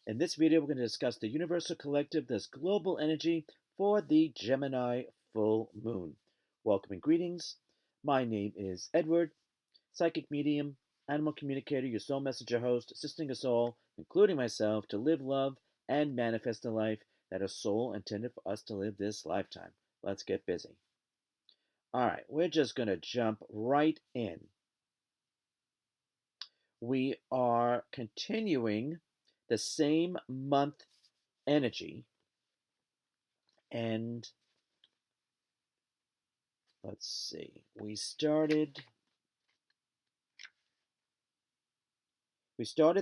In this video, we're going to discuss the universal collective, this global energy for the Gemini full moon. Welcome and greetings. My name is Edward, psychic medium, animal communicator, your soul messenger host, assisting us all, including myself, to live, love, and manifest the life that a soul intended for us to live this lifetime. Let's get busy. All right, we're just going to jump right in. We are continuing the same month energy, and let's see, we started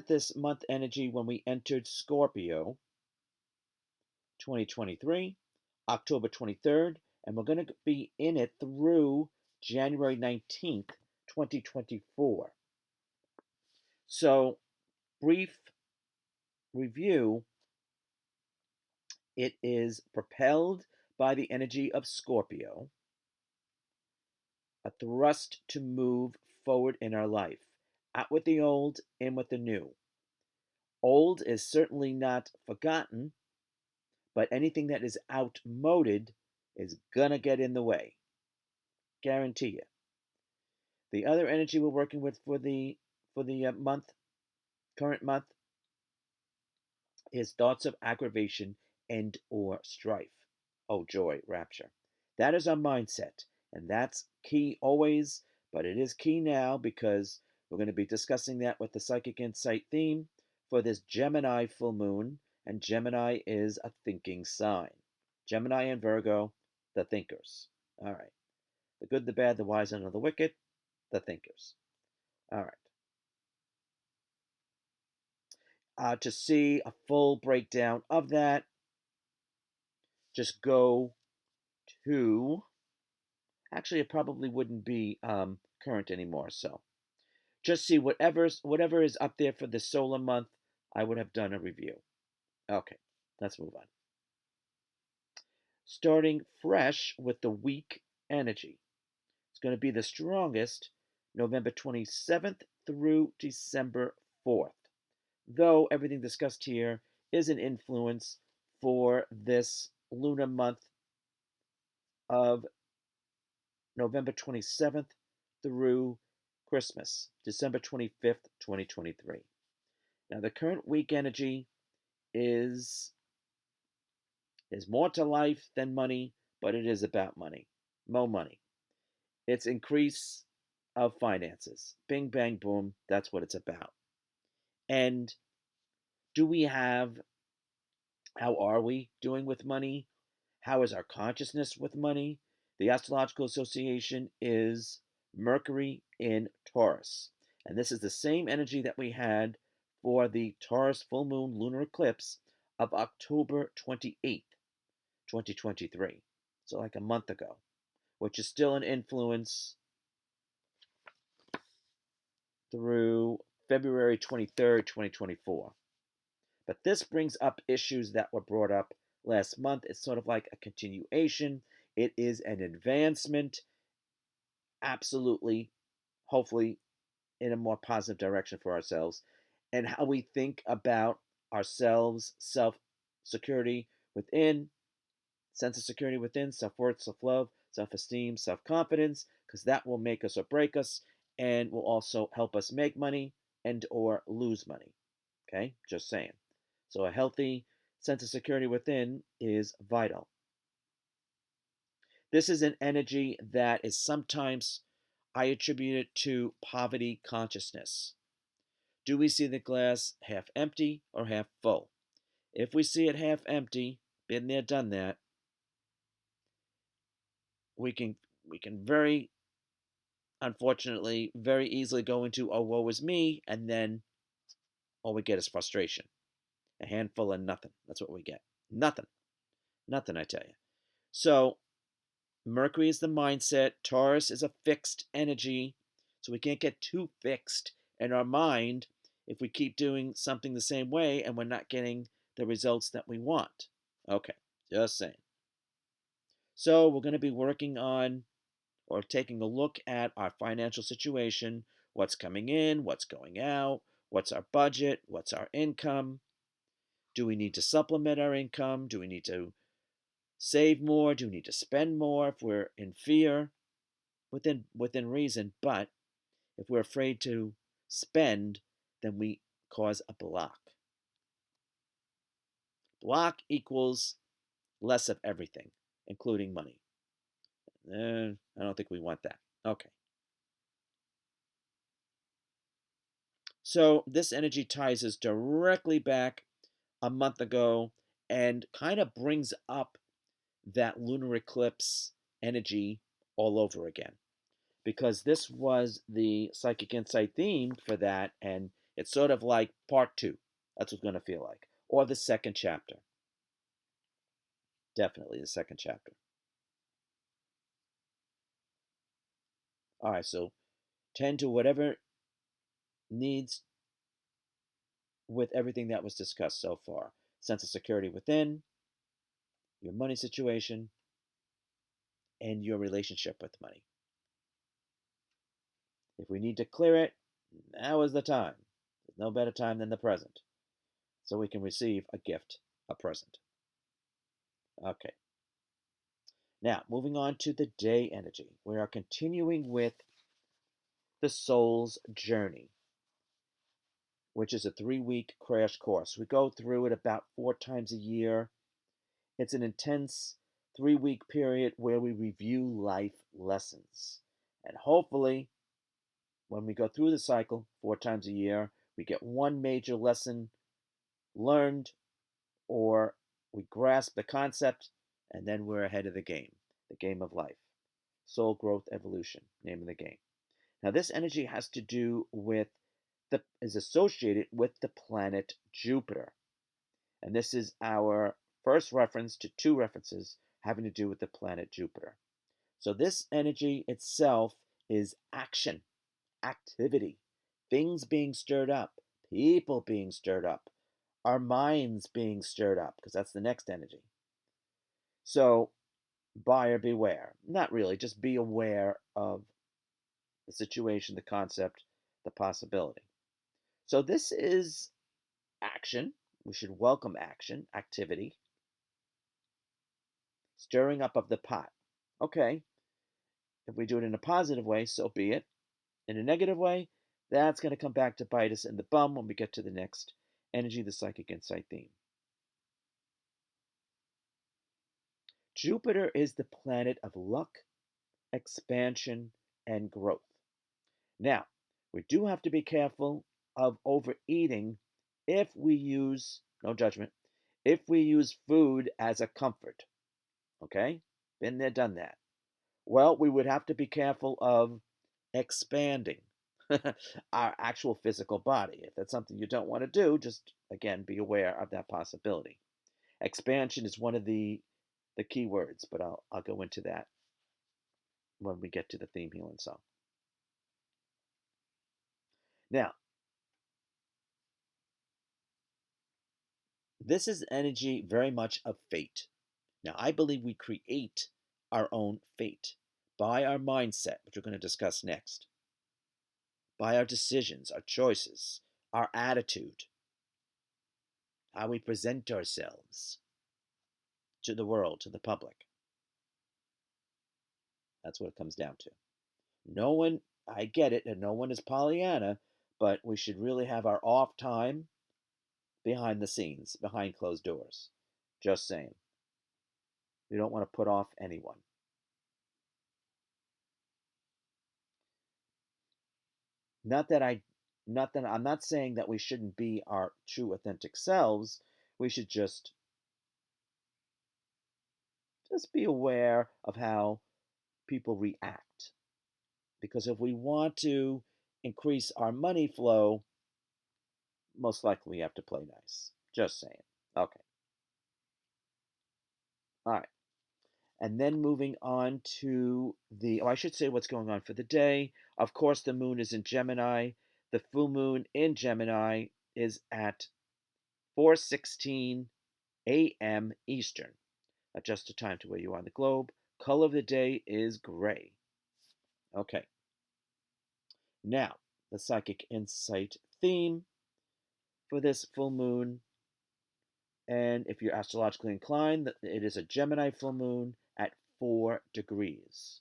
this month energy when we entered Scorpio 2023, October 23rd, and we're going to be in it through January 19th, 2024. So, brief review, it is propelled by the energy of Scorpio, a thrust to move forward in our life, out with the old, in with the new. Old is certainly not forgotten, but anything that is outmoded is gonna get in the way. Guarantee you. The other energy we're working with for the current month, is thoughts of aggravation and or strife. Oh joy, rapture. That is our mindset, and that's key always, but it is key now because we're going to be discussing that with the psychic insight theme for this Gemini full moon, and Gemini is a thinking sign. Gemini and Virgo, the thinkers. All right. The good, the bad, the wise, and the wicked, the thinkers. All right. To see a full breakdown of that, just go to. Actually, it probably wouldn't be current anymore. So just see whatever is up there for the solar month. I would have done a review. Okay, let's move on. Starting fresh with the week energy. It's going to be the strongest November 27th through December 4th. Though everything discussed here is an influence for this lunar month of November 27th through Christmas, December 25th, 2023. Now, the current week energy is more to life than money, but it is about money. Mo money. It's increase of finances. Bing, bang, boom. That's what it's about. And do we have, how are we doing with money? How is our consciousness with money? The Astrological Association is Mercury in Taurus. And this is the same energy that we had for the Taurus full moon lunar eclipse of October 28th, 2023. So, like a month ago, which is still an influence through February 23rd, 2024. But this brings up issues that were brought up last month. It's sort of like a continuation, it is an advancement, absolutely, hopefully, in a more positive direction for ourselves, and how we think about ourselves, self security within, sense of security within, self worth, self love, self esteem, self confidence, because that will make us or break us and will also help us make money and or lose money. Okay, just saying. So a healthy sense of security within is vital. This is an energy that is sometimes, I attribute it to poverty consciousness. Do we see the glass half empty or half full? If we see it half empty, been there, done that, we can very unfortunately very easily go into, oh, woe is me, and then all we get is frustration. A handful of nothing. That's what we get. Nothing. Nothing, I tell you. So Mercury is the mindset. Taurus is a fixed energy. So we can't get too fixed in our mind if we keep doing something the same way and we're not getting the results that we want. Okay, just saying. So we're going to be working on or taking a look at our financial situation, what's coming in, what's going out, what's our budget, what's our income. Do we need to supplement our income? Do we need to save more? Do we need to spend more if we're in fear? Within reason, but if we're afraid to spend, then we cause a block. Block equals less of everything, including money. I don't think we want that. Okay. So this energy ties us directly back a month ago and kind of brings up that lunar eclipse energy all over again. Because this was the psychic insight theme for that, and it's sort of like part two. That's what it's going to feel like. Or the second chapter. Definitely the second chapter. All right, so tend to whatever needs with everything that was discussed so far. Sense of security within, your money situation, and your relationship with money. If we need to clear it, now is the time. There's no better time than the present. So we can receive a gift, a present. Okay. Now, moving on to the day energy. We are continuing with the soul's journey, which is a 3-week crash course. We go through it about 4 times a year. It's an intense 3-week period where we review life lessons. And hopefully, when we go through the cycle 4 times a year, we get one major lesson learned, or we grasp the concept, and then we're ahead of the game of life. Soul growth evolution, name of the game. Now, this energy has to do with is associated with the planet Jupiter. And this is our first reference to 2 references having to do with the planet Jupiter. So this energy itself is action, activity, things being stirred up, people being stirred up, our minds being stirred up, because that's the next energy. So buyer beware. Not really, just be aware of the situation, the concept, the possibility. So this is action. We should welcome action, activity, stirring up of the pot. Okay, if we do it in a positive way, so be it. In a negative way, that's going to come back to bite us in the bum when we get to the next energy, the psychic insight theme. Jupiter is the planet of luck, expansion, and growth. Now, we do have to be careful of overeating if we use, no judgment, if we use food as a comfort. Okay? Been there, done that. Well, we would have to be careful of expanding our actual physical body. If that's something you don't want to do, just again be aware of that possibility. Expansion is one of the key words, but I'll go into that when we get to the theme healing song. Now, this is energy very much of fate. Now, I believe we create our own fate by our mindset, which we're going to discuss next, by our decisions, our choices, our attitude, how we present ourselves to the world, to the public. That's what it comes down to. No one, I get it, and no one is Pollyanna, but we should really have our off time behind the scenes, behind closed doors. Just saying. We don't want to put off anyone. Not that I not that I'm not saying that we shouldn't be our true authentic selves. We should just be aware of how people react. Because if we want to increase our money flow, most likely we have to play nice. Just saying. Okay. All right. And then moving on to I should say what's going on for the day. Of course, the moon is in Gemini. The full moon in Gemini is at 4:16 a.m. Eastern. Adjust the time to where you are on the globe. Color of the day is gray. Okay. Now, the psychic insight theme for this full moon And if you're astrologically inclined, it is a Gemini full moon at 4 degrees.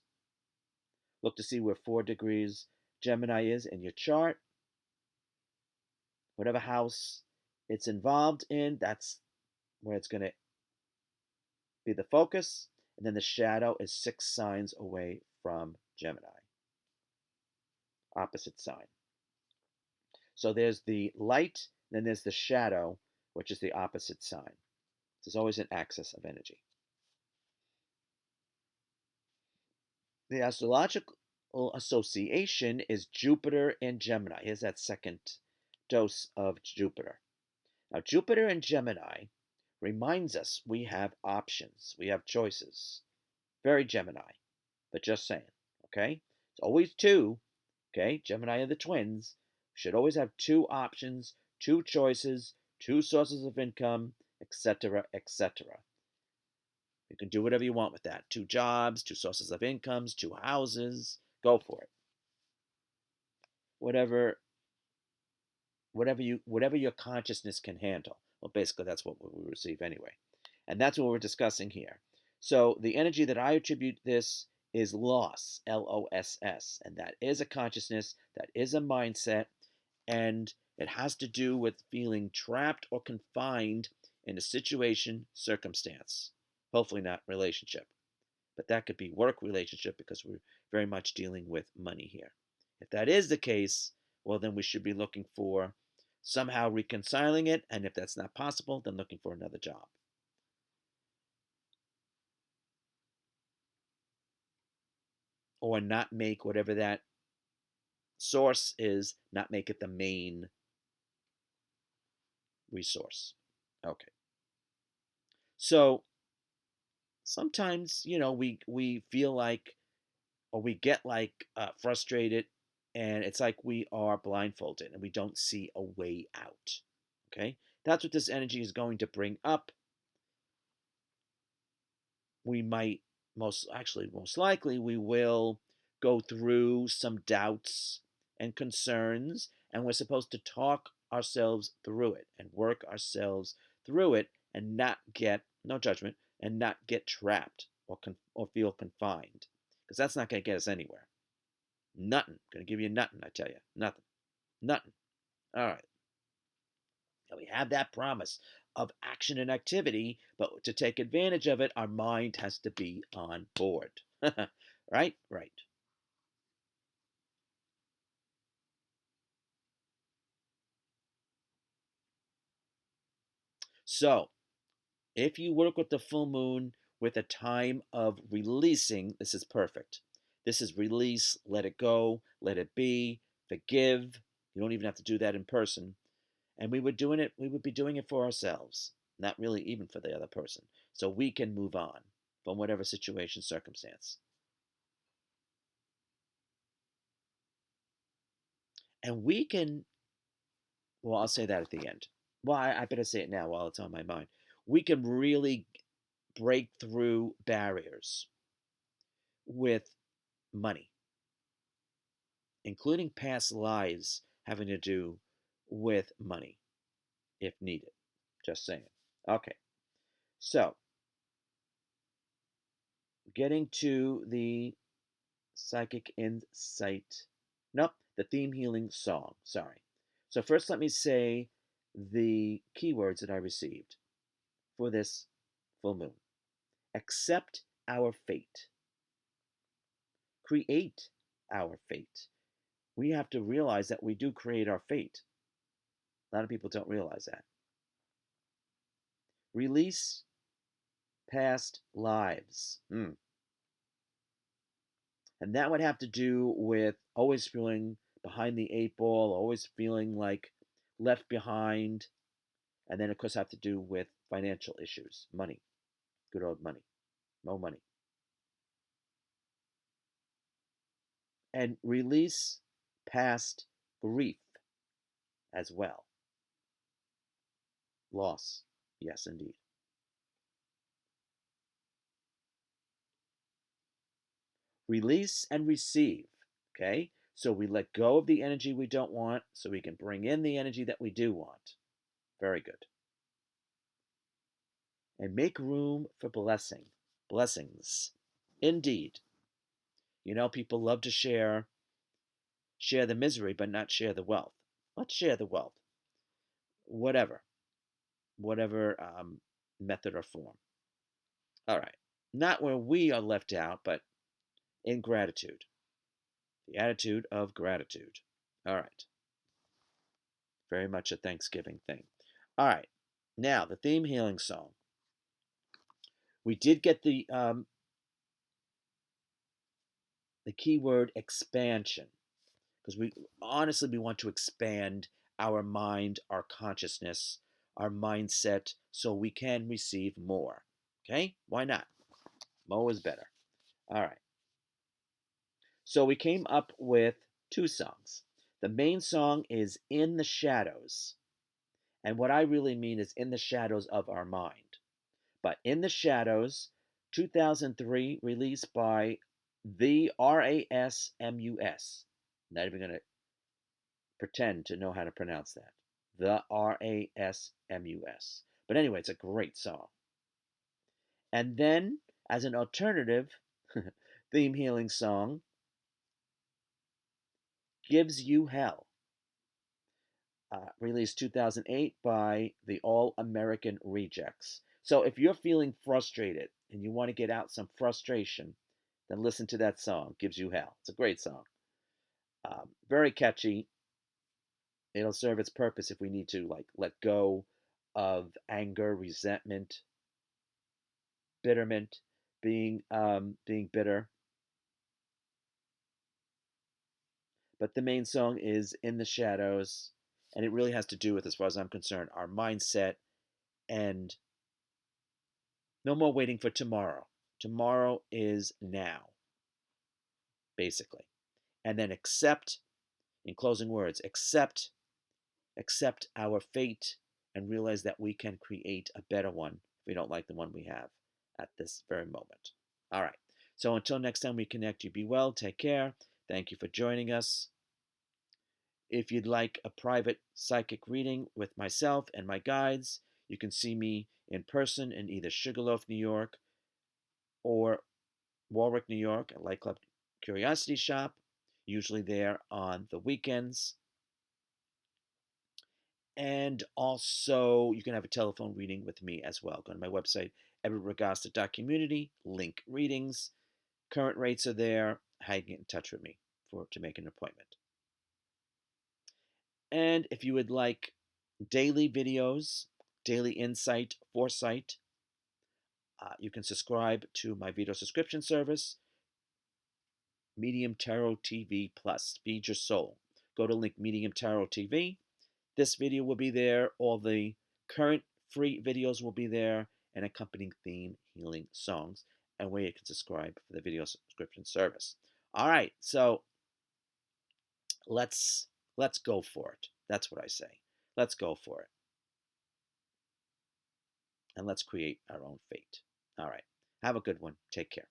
Look to see where 4 degrees Gemini is in your chart. Whatever house it's involved in, that's where it's going to be the focus. And then the shadow is 6 signs away from Gemini, opposite sign. So there's the light, then there's the shadow, which is the opposite sign. There's always an axis of energy. The astrological association is Jupiter and Gemini. Here's that second dose of Jupiter. Now, Jupiter and Gemini reminds us we have options, we have choices. Very Gemini, but just saying, okay? It's always two, okay? Gemini are the twins. Should always have two options, two choices, two sources of income, etc., etc. You can do whatever you want with that. Two jobs, two sources of incomes, two houses. Go for it. Whatever whatever your consciousness can handle. Well, basically that's what we receive anyway. And that's what we're discussing here. So the energy that I attribute this is loss, Loss, and that is a consciousness, that is a mindset, and it has to do with feeling trapped or confined in a situation, circumstance. Hopefully not relationship. But that could be work relationship because we're very much dealing with money here. If that is the case, well, then we should be looking for somehow reconciling it. And if that's not possible, then looking for another job. Or not make whatever that source is, not make it the main resource. Okay. So sometimes, we feel like, or we get like frustrated, and it's like we are blindfolded and we don't see a way out. Okay, that's what this energy is going to bring up. We might most likely, we will go through some doubts and concerns, and we're supposed to talk ourselves through it and work ourselves through it and not get, no judgment, and not get trapped or feel confined, because that's not going to get us anywhere. Nothing. Gonna give you nothing, I tell you. Nothing. Nothing. All right. And we have that promise of action and activity, but to take advantage of it, our mind has to be on board. Right? Right. So, if you work with the full moon with a time of releasing, this is perfect. This is release, let it go, let it be, forgive. You don't even have to do that in person. And we would be doing it for ourselves, not really even for the other person. So we can move on from whatever situation, circumstance. And we can, well, I'll say that at the end. Well, I better say it now while it's on my mind. We can really break through barriers with money, including past lives having to do with money if needed. Just saying. Okay, so getting to the psychic insight. Nope, the theme healing song. Sorry. So, first, let me say the keywords that I received for this full moon: accept our fate, create our fate. We have to realize that we do create our fate. A lot of people don't realize that. Release past lives. And that would have to do with always feeling behind the eight ball, always feeling like left behind. And then, of course, have to do with financial issues, money, good old money, no money. And release past grief as well. Loss. Yes, indeed. Release and receive. Okay? So we let go of the energy we don't want so we can bring in the energy that we do want. Very good. and make room for blessings. Indeed. People love to share the misery, but not share the wealth. Let's share the wealth, whatever, whatever method or form. All right. Not where we are left out, but in gratitude. The attitude of gratitude. All right. Very much a Thanksgiving thing. All right. Now, the theme healing song. We did get the keyword expansion because we want to expand our mind, our consciousness, our mindset so we can receive more. Okay? Why not? More is better. All right. So we came up with two songs. The main song is In the Shadows. And what I really mean is in the shadows of our mind. But In the Shadows, 2003, released by the Rasmus. Not even going to pretend to know how to pronounce that. The Rasmus. But anyway, it's a great song. And then, as an alternative theme healing song, Gives You Hell. Released 2008 by the All American Rejects. So if you're feeling frustrated and you want to get out some frustration, then listen to that song, Gives You Hell. It's a great song. Very catchy. It'll serve its purpose if we need to let go of anger, resentment, bitterment, being bitter. But the main song is In the Shadows, and it really has to do with, as far as I'm concerned, our mindset and no more waiting for tomorrow. Tomorrow is now, basically. And then accept, in closing words, accept our fate and realize that we can create a better one if we don't like the one we have at this very moment. All right. So until next time we connect, you be well, take care. Thank you for joining us. If you'd like a private psychic reading with myself and my guides, you can see me in person in either Sugarloaf, New York, or Warwick, New York, at Light Club Curiosity Shop, usually there on the weekends. And also, you can have a telephone reading with me as well. Go to my website, Ragosta.community, link readings. Current rates are there. How you get in touch with me to make an appointment. And if you would like daily videos, daily insight, foresight, you can subscribe to my video subscription service, Medium Tarot TV Plus. Feed your soul. Go to link Medium Tarot TV. This video will be there. All the current free videos will be there, and accompanying theme healing songs, and where you can subscribe for the video subscription service. All right, so let's go for it. That's what I say. Let's go for it, and let's create our own fate. All right, have a good one. Take care.